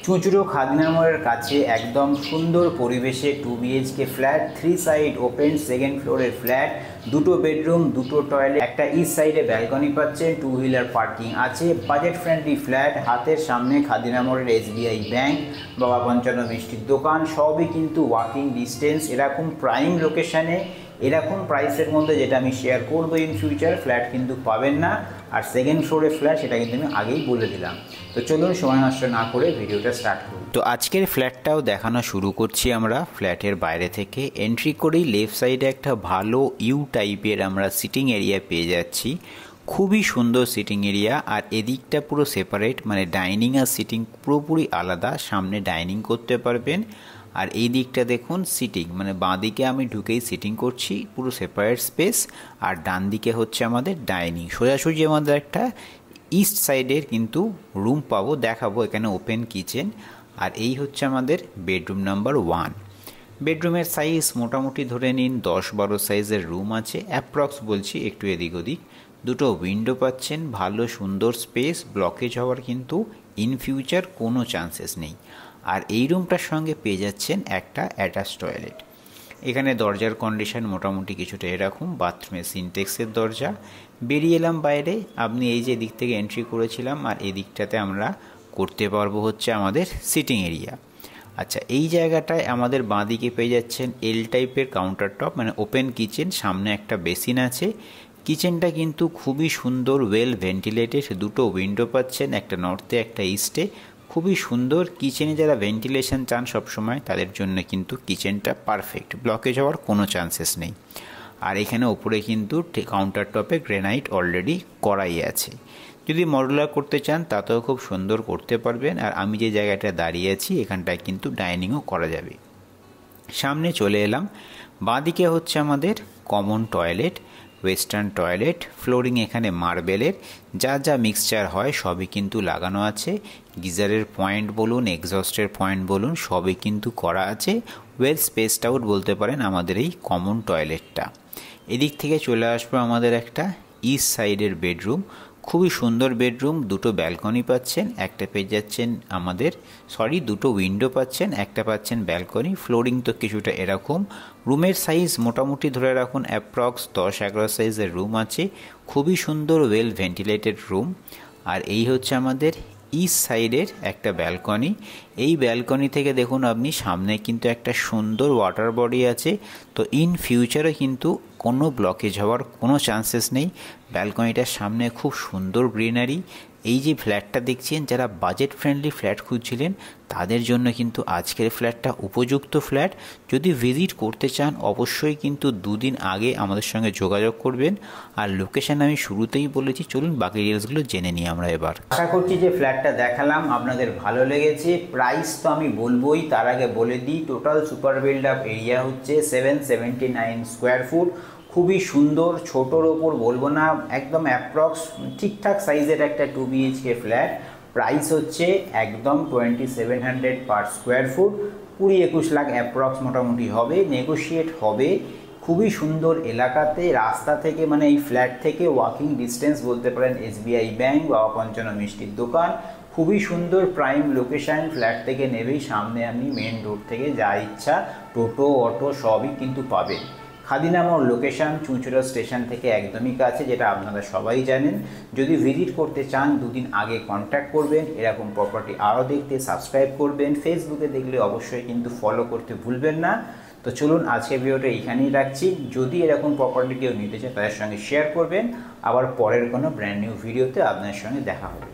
চুঁচুড়ো খাদিনা মোড়ের কাছে একদম সুন্দর পরিবেশে 2 BHK flat, 3 side open, second ফ্লোরের ফ্ল্যাট, দুটো বেডরুম, দুটো টয়লেট, একটা ইস্ট সাইডে ব্যালকনি পাচ্ছেন, 2 হুইলার পার্কিং আছে, বাজেট ফ্রেন্ডলি ফ্ল্যাট, হাতের সামনে খাদিনা মোড়ের SBI ব্যাংক, বাবা পঞ্চান্ন মিষ্টির দোকান, সবই কিন্তু ওয়াকিং ডিস্টেন্স। এরকম প্রাইম লোকেশানে এরকম প্রাইসের মধ্যে যেটা আমি শেয়ার করবো ইন ফিউচার ফ্ল্যাট কিন্তু পাবেন না। আর সেকেন্ড ফ্লোরে ফ্ল্যাট সেটা কিন্তু আমি আগেই বলে দিলাম। তো চলুন সময় নষ্ট না করে ভিডিওটা স্টার্ট করি। তো আজকের ফ্ল্যাটটাও দেখানো শুরু করছি আমরা ফ্ল্যাটের বাইরে থেকে। এন্ট্রি করেই লেফট সাইডে একটা ভালো ইউ টাইপের আমরা সিটিং এরিয়া পেয়ে যাচ্ছি, খুবই সুন্দর সিটিং এরিয়া। আর এদিকটা পুরো সেপারেট, মানে ডাইনিং আর সিটিং পুরোপুরি আলাদা, সামনে ডাইনিং করতে পারবেন। আর এই দিকটা দেখুন সিটিং, মানে বাঁ দিকে আমি ঢুকেই সিটিং করছি, পুরো সেপারেট স্পেস। আর ডান দিকে হচ্ছে আমাদের ডাইনিং। সোজাসুজি আমাদের একটা ইস্ট সাইডের কিন্তু রুম পাবো, দেখাবো। এখানে ওপেন কিচেন। আর এই হচ্ছে আমাদের বেডরুম নাম্বার 1। বেডরুমের সাইজ মোটামুটি ধরে নিন 10-12 সাইজের রুম আছে, অ্যাপ্রক্স বলছি, একটু এদিক ওদিক। দুটো উইন্ডো পাচ্ছেন, ভালো সুন্দর স্পেস, ব্লকেজ হওয়ার কিন্তু ইন ফিউচার কোনো চান্সেস নেই। আর এই রুমটার সঙ্গে পেয়ে যাচ্ছেন একটা অ্যাটাচ টয়লেট। এখানে দরজার কন্ডিশন মোটামুটি কিছুটা এরকম, বাথরুমের সিনটেক্সের দরজা। বেরিয়ে এলাম বাইরে, আপনি এই যে দিক থেকে এন্ট্রি করেছিলাম, আর এই দিকটাতে আমরা করতে পারবো হচ্ছে আমাদের সিটিং এরিয়া। আচ্ছা, এই জায়গাটায় আমাদের বাঁ দিকে পেয়ে যাচ্ছেন এল টাইপের কাউন্টার টপ, মানে ওপেন কিচেন, সামনে একটা বেসিন আছে। কিচেনটা কিন্তু খুবই সুন্দর, ওয়েল ভেন্টিলেটেড, দুটো উইন্ডো পাচ্ছেন, একটা নর্থে একটা ইস্টে, খুবই সুন্দর। কিচেনে যারা ভেন্টিলেশন চান সবসময়, তাদের জন্য কিন্তু কিচেনটা পারফেক্ট, ব্লকেজ হওয়ার কোনো চান্সেস নেই। আর এখানে ওপরে কিন্তু কাউন্টার টপে গ্রেনাইট অলরেডি করাই আছে। যদি মডুলার করতে চান তাতেও খুব সুন্দর করতে পারবেন। আর আমি যে জায়গাটা দাঁড়িয়ে আছি এখানটায় কিন্তু ডাইনিংও করা যাবে। সামনে চলে এলাম, বাঁদিকে হচ্ছে আমাদের common toilet, western toilet, flooring এখানে মার্বেলের, যা যা মিক্সচার হয় সবই কিন্তু লাগানো আছে। গিজারের পয়েন্ট বলুন, এক্সস্টের পয়েন্ট বলুন, সবই কিন্তু করা আছে। ওয়েল স্পেসড আউট বলতে পারেন আমাদের এই কমন টয়লেটটা। এদিক থেকে চলে আসবো আমাদের একটা ইস্ট সাইডের বেডরুম, খুবই সুন্দর বেডরুম, দুটো ব্যালকনি পাচ্ছেন, একটা পেয়ে যাচ্ছেন আমাদের দুটো উইন্ডো পাচ্ছেন, একটা পাচ্ছেন ব্যালকনি। ফ্লোরিং তো কিছুটা এরকম। রুমের সাইজ মোটামুটি ধরে রাখুন অ্যাপ্রক্স 10-11 সাইজের রুম আছে, খুবই সুন্দর ওয়েল ভেন্টিলেটেড রুম। আর এই হচ্ছে আমাদের ইস্ট সাইডের একটা ব্যালকনি। এই ব্যালকনি থেকে দেখুন আপনি সামনে কিন্তু একটা সুন্দর ওয়াটার বডি আছে। তো ইন ফিউচারে কিন্তু কোনো ব্লকেজ হওয়ার কোনো চান্সেস নেই। ব্যালকনিটার সামনে খুব সুন্দর গ্রিনারি। এই যে ফ্ল্যাটটা দেখছেন, যারা বাজেট ফ্রেন্ডলি ফ্ল্যাট খুঁজছিলেন তাদের জন্য কিন্তু আজকের ফ্ল্যাটটা উপযুক্ত ফ্ল্যাট। যদি ভিজিট করতে চান অবশ্যই কিন্তু 2 দিন আগে আমাদের সঙ্গে যোগাযোগ করবেন। আর লোকেশান আমি শুরুতেই বলেছি, চলুন বাকি ডিটেলসগুলো জেনে নিই আমরা এবার। আশা করছি যে ফ্ল্যাটটা দেখালাম আপনাদের ভালো লেগেছে। প্রাইস তো আমি বলবোই, তার আগে বলে দিই total super build up area হচ্ছে 779 স্কোয়ার ফুট। খুবই সুন্দর, ছোটোর ওপর বলবো না, একদম অ্যাপ্রক্স ঠিকঠাক সাইজের একটা 2 BHK ফ্ল্যাট। প্রাইস হচ্ছে একদম 2700 per square foot, 20-21 lakh approx মোটামুটি হবে, নেগোশিয়েট হবে। খুবই সুন্দর এলাকাতে, রাস্তা থেকে মানে এই ফ্ল্যাট থেকে ওয়াকিং ডিস্টেন্স বলতে পারেন SBI ব্যাংক, বাবা পঞ্চান্ন মিষ্টির দোকান। খুবই সুন্দর প্রাইম লোকেশান, ফ্ল্যাট থেকে নেবেই সামনে আপনি মেন রোড থেকে যা ইচ্ছা টোটো অটো সবই কিন্তু পাবেন। খাদিনা মোড় লোকেশান চুঁচুড়া স্টেশন থেকে একদমই কাছে, যেটা আপনারা সবাই জানেন। যদি ভিজিট করতে চান 2 দিন আগে কন্ট্যাক্ট করবেন। এরকম প্রপার্টি আরও দেখতে সাবস্ক্রাইব করবেন, ফেসবুকে দেখলে অবশ্যই কিন্তু ফলো করতে ভুলবেন না। তো চলুন আজকের ভিডিওটা এখানেই রাখছি। যদি এরকম প্রপার্টি কেউ নিতে চায় তাদের সঙ্গে শেয়ার করবেন। আবার পরের কোনো ব্র্যান্ড নিউ ভিডিওতে আপনার সঙ্গে দেখা হবে।